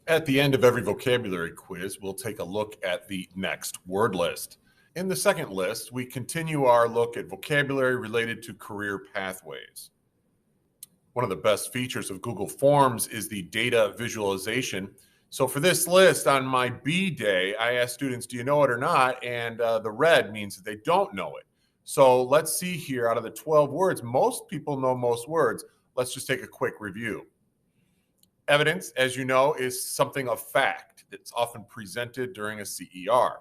At the end of every vocabulary quiz, we'll take a look at the next word list. In the second list, we continue our look at vocabulary related to career pathways. One of the best features of Google Forms is the data visualization. So for this list on my B day, I asked students, do you know it or not? And the red means that they don't know it. So let's see here, out of the 12 words, most people know most words. Let's just take a quick review. Evidence, as you know, is something of fact that's often presented during a CER.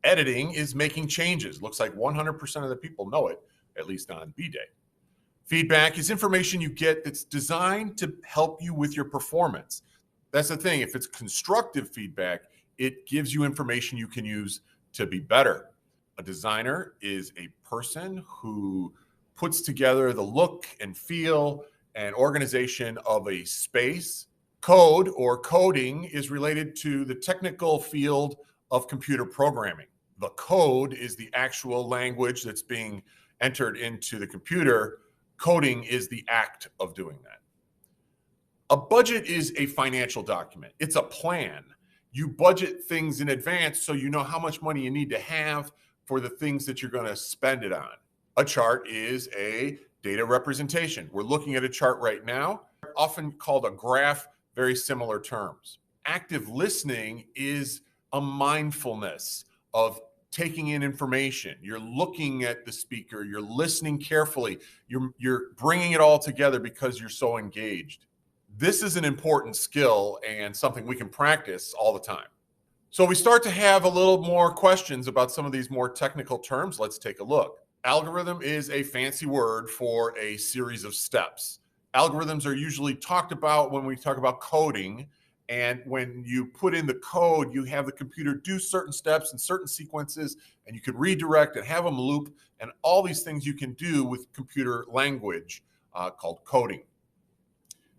Editing is making changes. Looks like 100% of the people know it, at least on B day. Feedback is information you get that's designed to help you with your performance. That's the thing. If it's constructive feedback, it gives you information you can use to be better. A designer is a person who puts together the look and feel and organization of a space. Code or coding is related to the technical field of computer programming. The code is the actual language that's being entered into the computer. Coding is the act of doing that. A budget is a financial document. It's a plan. You budget things in advance so you know how much money you need to have for the things that you're going to spend it on. A chart is a data representation. We're looking at a chart right now, often called a graph, very similar terms. Active listening is a mindfulness of taking in information. You're looking at the speaker, you're listening carefully, you're bringing it all together because you're so engaged. This is an important skill and something we can practice all the time. So we start to have a little more questions about some of these more technical terms. Let's take a look. Algorithm is a fancy word for a series of steps. Algorithms are usually talked about when we talk about coding. And when you put in the code, you have the computer do certain steps and certain sequences, and you can redirect and have them loop, and all these things you can do with computer language called coding.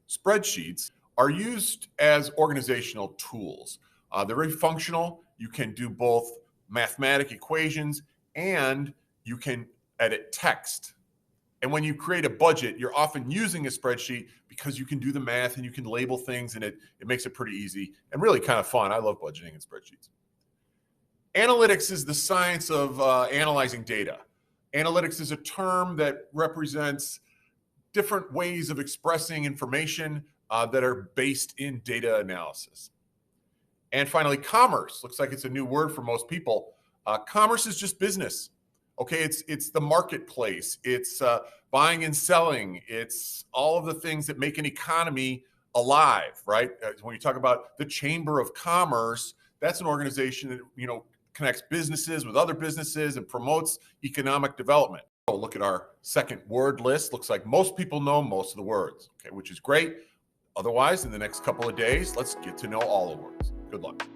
Spreadsheets are used as organizational tools. They're very functional. You can do both mathematic equations and you can edit text. And when you create a budget, you're often using a spreadsheet because you can do the math and you can label things, and it makes it pretty easy and really kind of fun. I love budgeting in spreadsheets. Analytics is the science of analyzing data. Analytics is a term that represents different ways of expressing information that are based in data analysis. And finally, commerce. Looks like it's a new word for most people. Commerce is just business. Okay, it's the marketplace. It's buying and selling. It's all of the things that make an economy alive, right? When you talk about the Chamber of Commerce, that's an organization that connects businesses with other businesses and promotes economic development. So look at our second word list. Looks like most people know most of the words, okay, which is great. Otherwise, in the next couple of days, let's get to know all the words. Good luck.